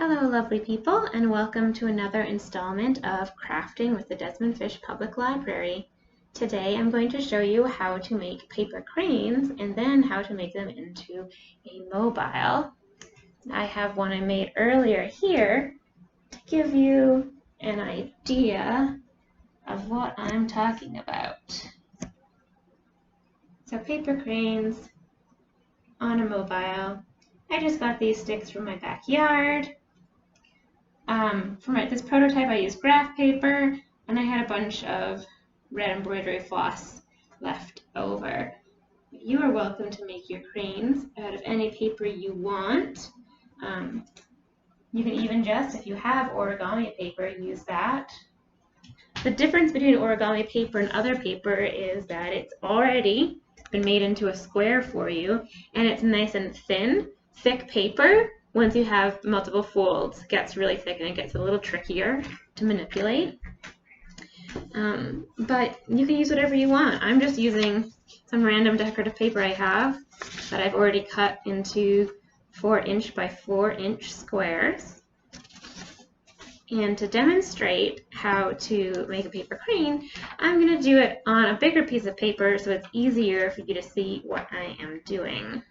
Hello lovely people, and welcome to another installment of Crafting with the Desmond-Fish Public Library. Today I'm going to show you how to make paper cranes and then how to make them into a mobile. I have one I made earlier here to give you an idea of what I'm talking about. So paper cranes on a mobile. I just got these sticks from my backyard. For this prototype I used graph paper, and I had a bunch of red embroidery floss left over. You are welcome to make your cranes out of any paper you want. You can even just, if you have origami paper, use that. The difference between origami paper and other paper is that it's already been made into a square for you, and it's nice and thin. Thick paper, once you have multiple folds, gets really thick and it gets a little trickier to manipulate. But you can use whatever you want. I'm just using some random decorative paper I have that I've already cut into 4" by 4" squares. And to demonstrate how to make a paper crane, I'm going to do it on a bigger piece of paper so it's easier for you to see what I am doing.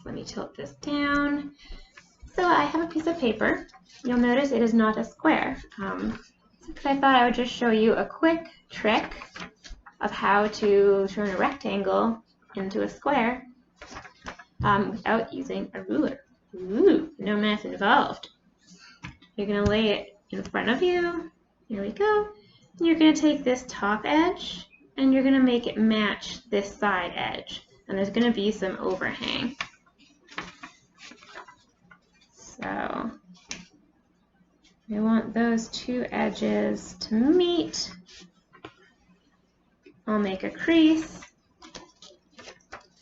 Let me tilt this down. So I have a piece of paper. You'll notice it is not a square. Because I thought I would just show you a quick trick of how to turn a rectangle into a square without using a ruler. Ooh, no math involved. You're going to lay it in front of you. Here we go. You're going to take this top edge and you're going to make it match this side edge. And there's going to be some overhang. So we want those two edges to meet. I'll make a crease.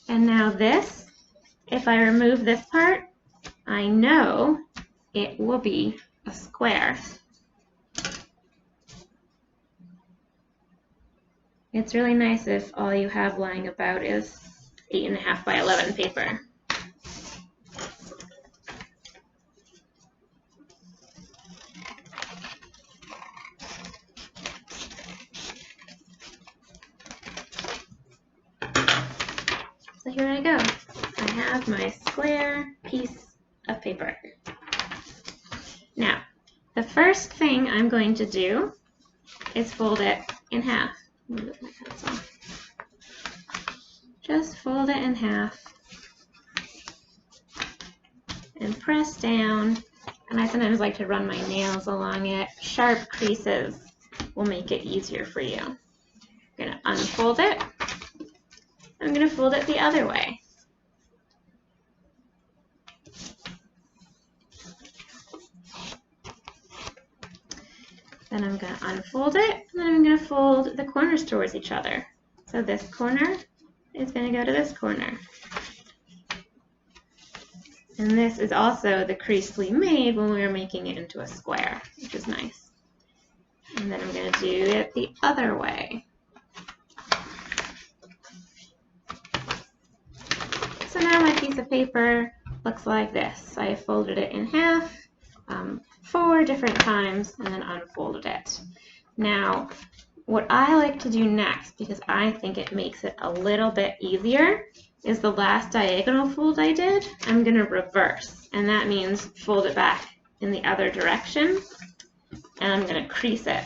And now this, if I remove this part, I know it will be a square. It's really nice if all you have lying about is 8.5 by 11 paper. So here I go. I have my square piece of paper. Now, the first thing I'm going to do is fold it in half. Move my pencil. Just fold it in half and press down. And I sometimes like to run my nails along it. Sharp creases will make it easier for you. I'm going to unfold it. I'm going to fold it the other way. Then I'm going to unfold it, and then I'm going to fold the corners towards each other. So this corner is going to go to this corner. And this is also the crease we made when we were making it into a square, which is nice. And then I'm going to do it the other way. So now my piece of paper looks like this. I folded it in half 4 different times and then unfolded it. Now, what I like to do next, because I think it makes it a little bit easier, is the last diagonal fold I did, I'm going to reverse. And that means fold it back in the other direction, and I'm going to crease it.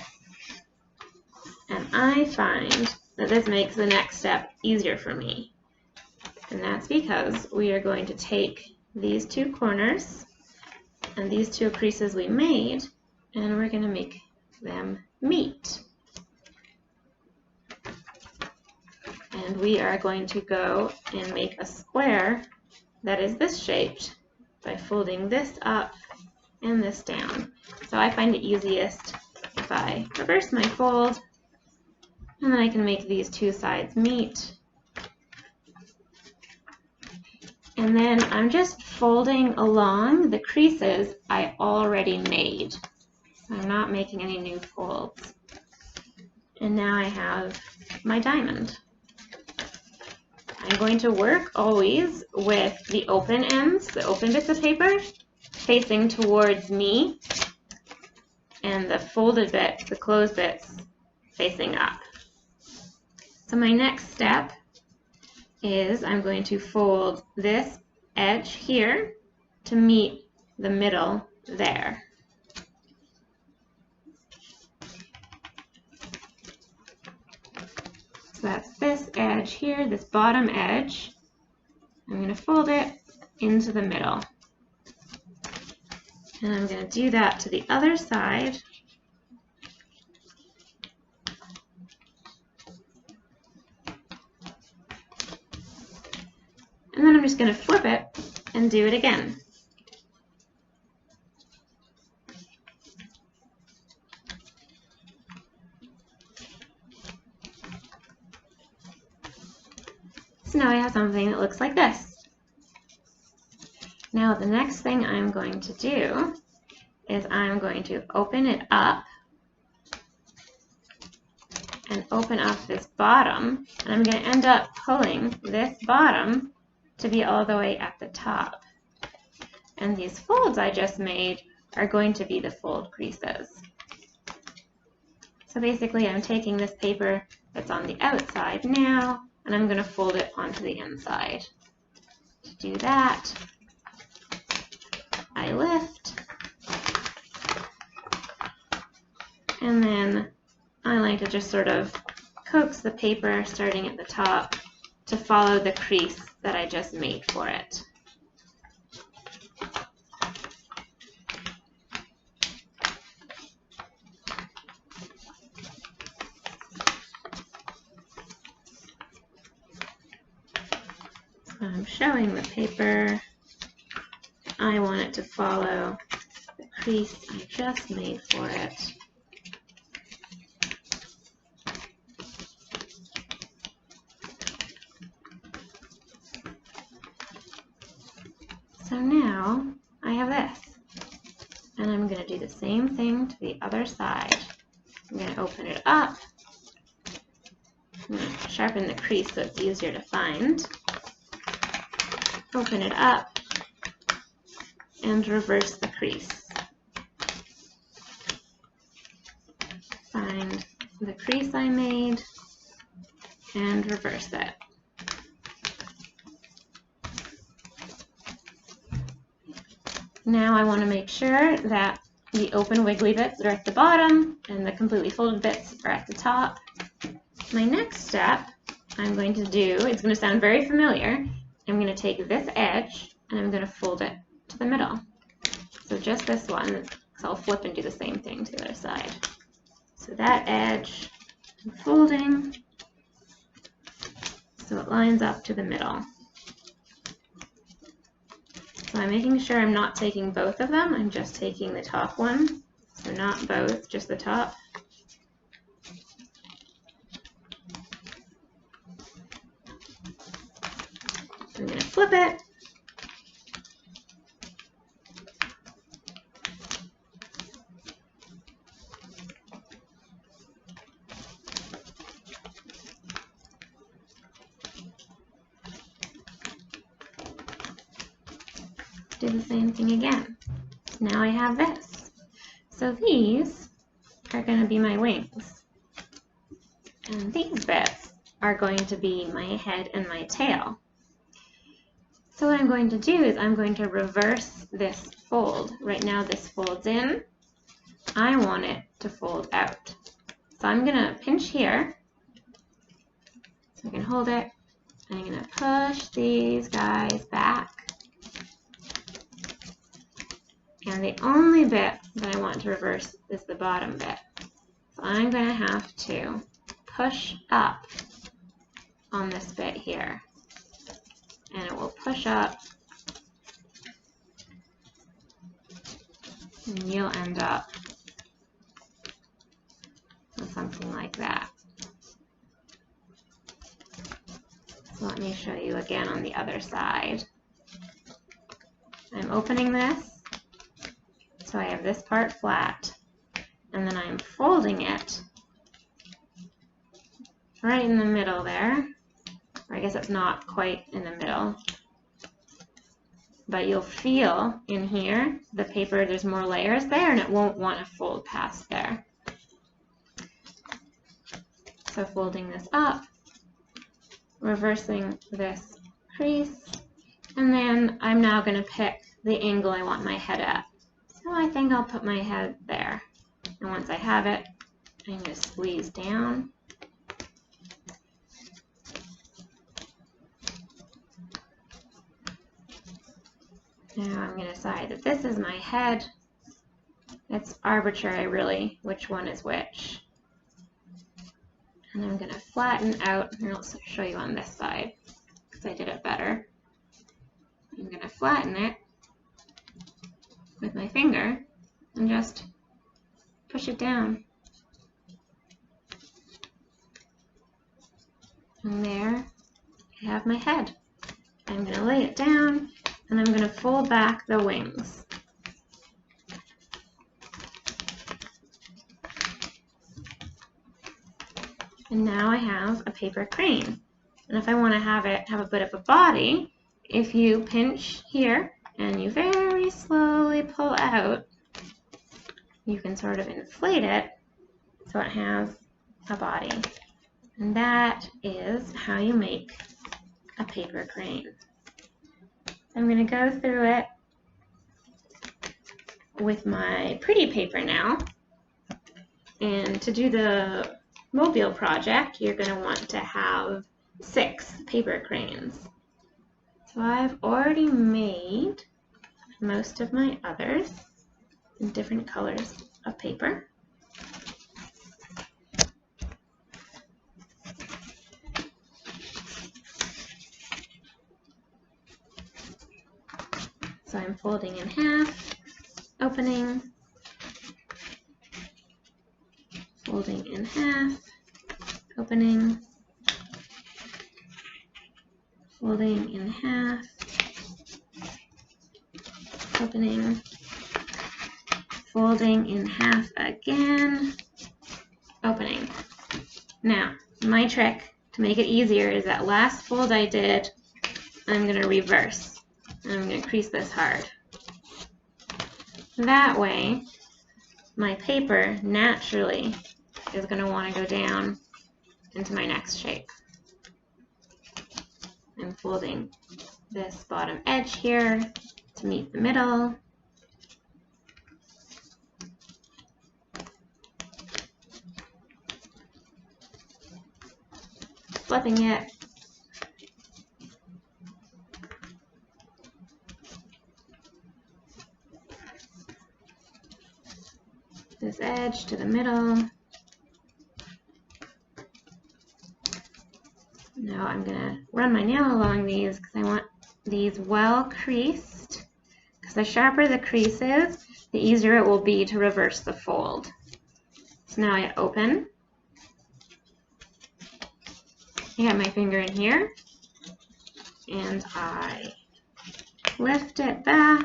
And I find that this makes the next step easier for me. And that's because we are going to take these two corners and these two creases we made, and we're going to make them meet. And we are going to go and make a square that is this shaped by folding this up and this down. So I find it easiest if I reverse my fold, and then I can make these two sides meet. And then I'm just folding along the creases I already made. I'm not making any new folds. And now I have my diamond. I'm going to work always with the open ends, the open bits of paper, facing towards me, and the folded bits, the closed bits, facing up. So my next step is I'm going to fold this edge here to meet the middle there. So that's this edge here, this bottom edge. I'm going to fold it into the middle. And I'm going to do that to the other side. And then I'm just going to flip it and do it again. So now I have something that looks like this. Now the next thing I'm going to do is I'm going to open it up and open up this bottom, and I'm going to end up pulling this bottom to be all the way at the top. And these folds I just made are going to be the fold creases. So basically I'm taking this paper that's on the outside now, and I'm going to fold it onto the inside. To do that, I lift, and then I like to just sort of coax the paper starting at the top to follow the crease that I just made for it. So I'm showing the paper. I want it to follow the crease I just made for it. So now I have this, and I'm going to do the same thing to the other side. I'm going to open it up. I'm going to sharpen the crease so it's easier to find. Open it up and reverse the crease. Find the crease I made and reverse it. Now I want to make sure that the open wiggly bits are at the bottom and the completely folded bits are at the top. My next step I'm going to do, it's going to sound very familiar, I'm going to take this edge and I'm going to fold it to the middle. So just this one, because I'll flip and do the same thing to the other side. So that edge, I'm folding so it lines up to the middle. So I'm making sure I'm not taking both of them, I'm just taking the top one. So not both, just the top. I'm going to flip it. Do the same thing again. Now I have this. So these are going to be my wings. And these bits are going to be my head and my tail. So what I'm going to do is I'm going to reverse this fold. Right now this folds in. I want it to fold out. So I'm going to pinch here. So I can hold it. And I'm going to push these guys back. And the only bit that I want to reverse is the bottom bit. So I'm going to have to push up on this bit here. And it will push up. And you'll end up with something like that. So let me show you again on the other side. I'm opening this. So I have this part flat, and then I'm folding it right in the middle there, or I guess it's not quite in the middle. but you'll feel in here, the paper, there's more layers there and it won't want to fold past there. So folding this up, reversing this crease, and then I'm now going to pick the angle I want my head at. So I think I'll put my head there. And once I have it, I'm going to squeeze down. Now I'm going to decide that this is my head. It's arbitrary, really, which one is which. And I'm going to flatten out, and I'll show you on this side, because I did it better. I'm going to flatten it with my finger and just push it down. And there I have my head. I'm going to lay it down, and I'm going to fold back the wings. And now I have a paper crane. And if I want to have it have a bit of a body, if you pinch here and you very slowly pull out, you can sort of inflate it so it has a body. And that is how you make a paper crane. I'm going to go through it with my pretty paper now. And to do the mobile project, you're going to want to have 6 paper cranes. So I've already made most of my others in different colors of paper. So I'm folding in half, opening, folding in half, opening, folding in half, opening, folding in half again, opening. Now, my trick to make it easier is that last fold I did, I'm going to reverse. And I'm going to crease this hard. That way, my paper naturally is going to want to go down into my next shape. I'm folding this bottom edge here to meet the middle. Flipping it. This edge to the middle. Now I'm going to run my nail along these because I want these well creased. Because the sharper the crease is, the easier it will be to reverse the fold. So now I open. I got my finger in here and I lift it back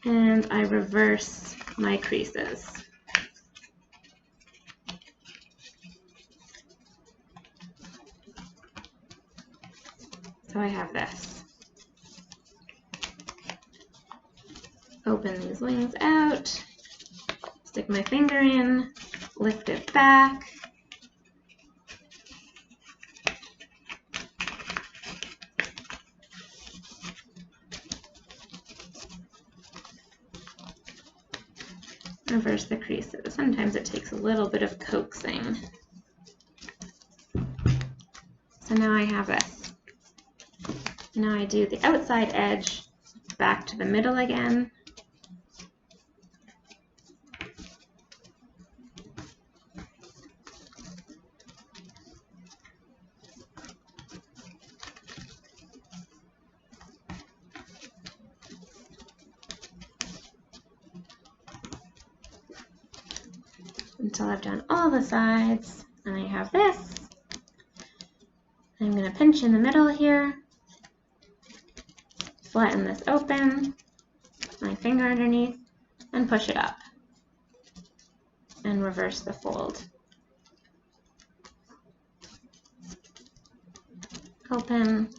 and I reverse my creases. So I have this. Open these wings out, stick my finger in, lift it back, reverse the creases. Sometimes it takes a little bit of coaxing. So now I have this. Now I do the outside edge back to the middle again. Until I've done all the sides, and I have this. I'm going to pinch in the middle here, flatten this open, my finger underneath, and push it up, and reverse the fold. Open,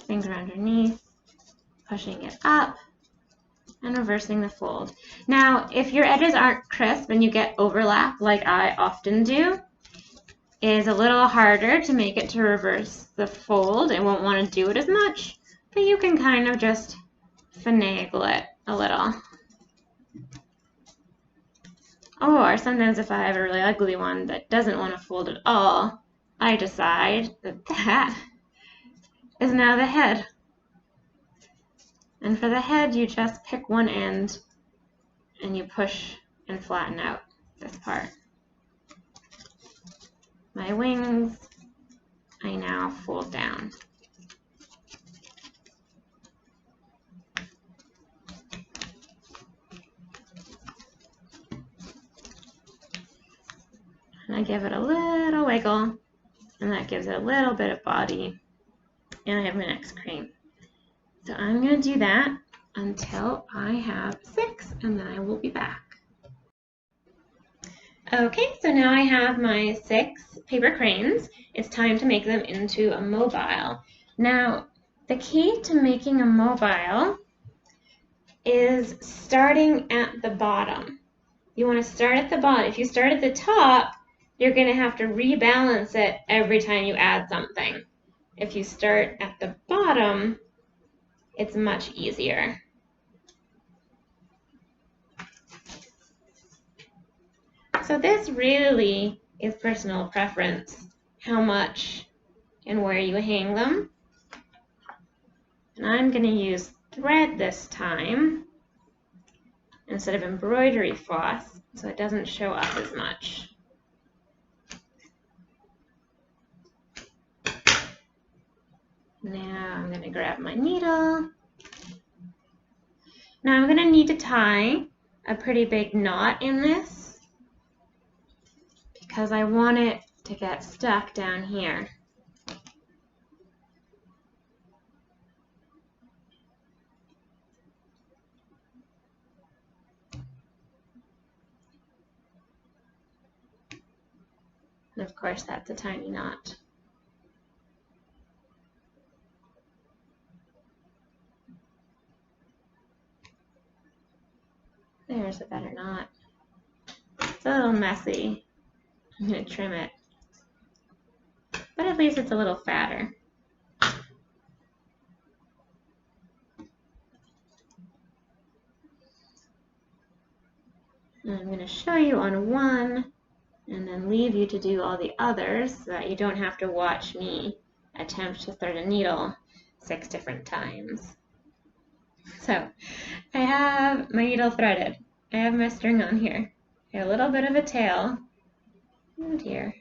finger underneath, pushing it up and reversing the fold. Now, if your edges aren't crisp and you get overlap like I often do, it is a little harder to make it to reverse the fold. It won't want to do it as much, but you can kind of just finagle it a little. Or sometimes if I have a really ugly one that doesn't want to fold at all, I decide that that is now the head. And for the head, you just pick one end and you push and flatten out this part. My wings, I now fold down. And I give it a little wiggle, and that gives it a little bit of body. And I have my next crane. So I'm going to do that until I have 6, and then I will be back. Okay, so now I have my 6 paper cranes. It's time to make them into a mobile. Now, the key to making a mobile is starting at the bottom. You want to start at the bottom. If you start at the top, you're going to have to rebalance it every time you add something. If you start at the bottom, it's much easier. So this really is personal preference, how much and where you hang them. And I'm going to use thread this time instead of embroidery floss, so it doesn't show up as much. Now I'm going to grab my needle. Now I'm going to need to tie a pretty big knot in this because I want it to get stuck down here. And of course that's a tiny knot. There's a better knot. It's a little messy. I'm going to trim it. But at least it's a little fatter. And I'm going to show you on one and then leave you to do all the others so that you don't have to watch me attempt to thread a needle 6 different times. So, I have my needle threaded. I have my string on here. I have a little bit of a tail. Oh dear.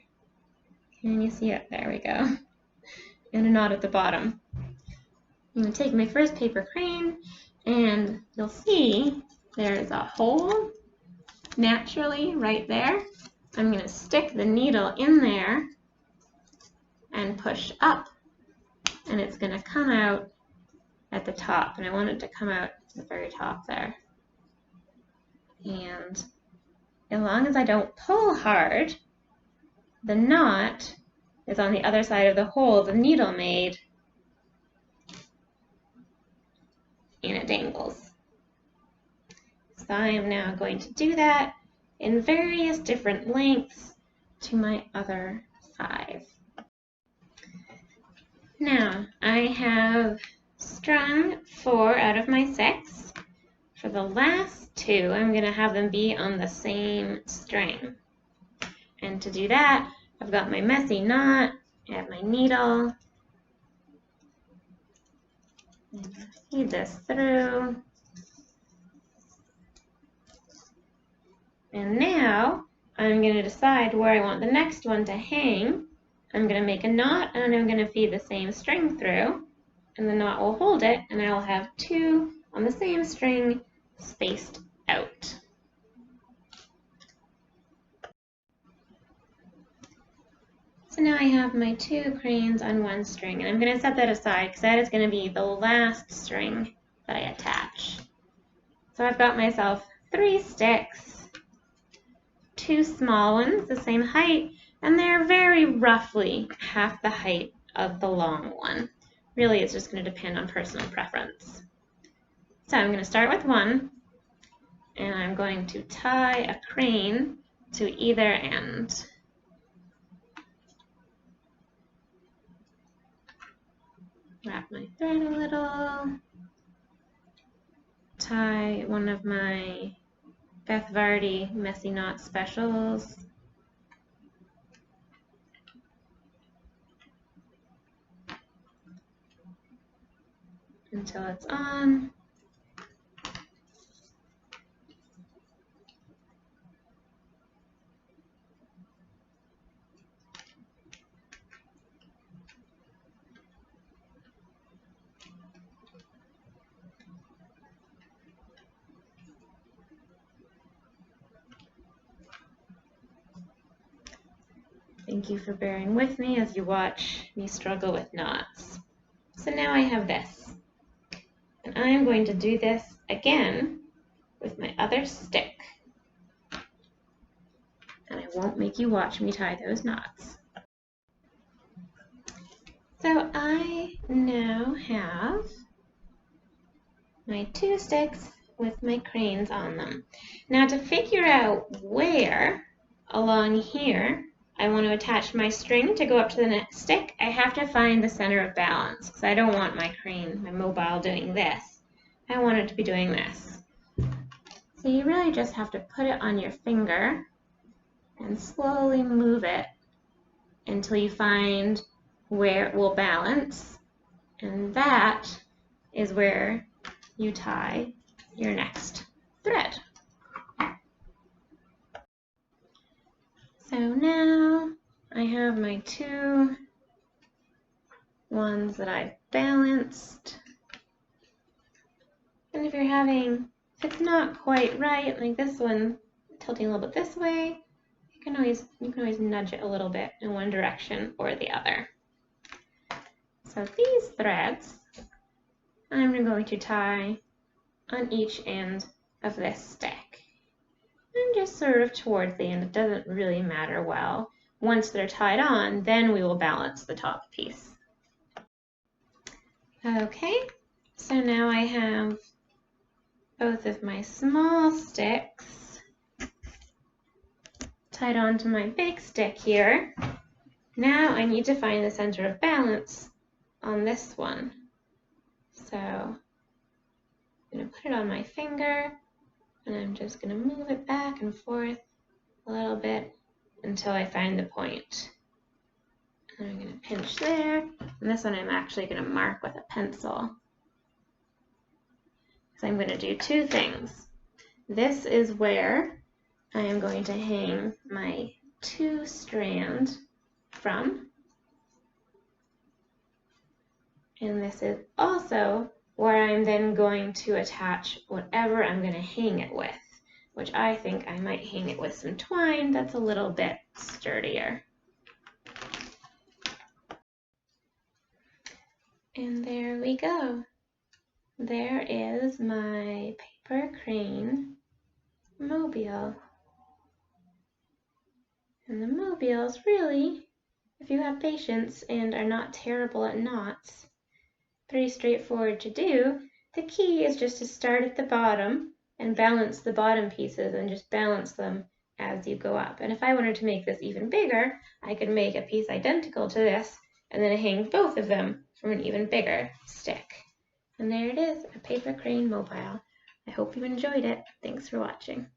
Can you see it? There we go. And a knot at the bottom. I'm going to take my first paper crane and you'll see there's a hole naturally right there. I'm going to stick the needle in there and push up, and it's going to come out at the top, and I want it to come out at the very top there. And as long as I don't pull hard, the knot is on the other side of the hole the needle made, and it dangles. So I am now going to do that in various different lengths to my other 5. Now, I have strung 4 out of my 6. For the last 2, I'm going to have them be on the same string. And to do that, I've got my messy knot, I have my needle, and feed this through. And now, I'm going to decide where I want the next one to hang. I'm going to make a knot, and I'm going to feed the same string through, and the knot will hold it, and I will have 2 on the same string spaced out. So now I have my 2 cranes on one string, and I'm going to set that aside because that is going to be the last string that I attach. So I've got myself 3 sticks, 2 small ones, the same height, and they're very roughly half the height of the long one. Really, it's just going to depend on personal preference. So I'm going to start with one, and I'm going to tie a crane to either end. Wrap my thread a little, tie one of my Beth Vardy Messy Knot Specials, until it's on. Thank you for bearing with me as you watch me struggle with knots. So now I have this, and I am going to do this again with my other stick. And I won't make you watch me tie those knots. So I now have my two sticks with my cranes on them. Now to figure out where along here I want to attach my string to go up to the next stick, I have to find the center of balance, because I don't want my crane, my mobile, doing this. I want it to be doing this. So you really just have to put it on your finger and slowly move it until you find where it will balance, and that is where you tie your next thread. So now I have my two ones that I've balanced. And if it's not quite right, like this one tilting a little bit this way, you can always nudge it a little bit in one direction or the other. So these threads I'm going to tie on each end of this stick. And just sort of towards the end, it doesn't really matter well. Once they're tied on, then we will balance the top piece. Okay, so now I have both of my small sticks tied onto my big stick here. Now I need to find the center of balance on this one. So I'm going to put it on my finger, and I'm just going to move it back and forth a little bit until I find the point. And I'm going to pinch there, and this one I'm actually going to mark with a pencil. So I'm going to do two things. This is where I am going to hang my two strand from. And this is also where I'm then going to attach whatever I'm going to hang it with, which I think I might hang it with some twine that's a little bit sturdier. And there we go. There is my paper crane mobile. And the mobiles really, if you have patience and are not terrible at knots, pretty straightforward to do. The key is just to start at the bottom and balance the bottom pieces and just balance them as you go up. And if I wanted to make this even bigger, I could make a piece identical to this and then hang both of them from an even bigger stick. And there it is, a paper crane mobile. I hope you enjoyed it. Thanks for watching.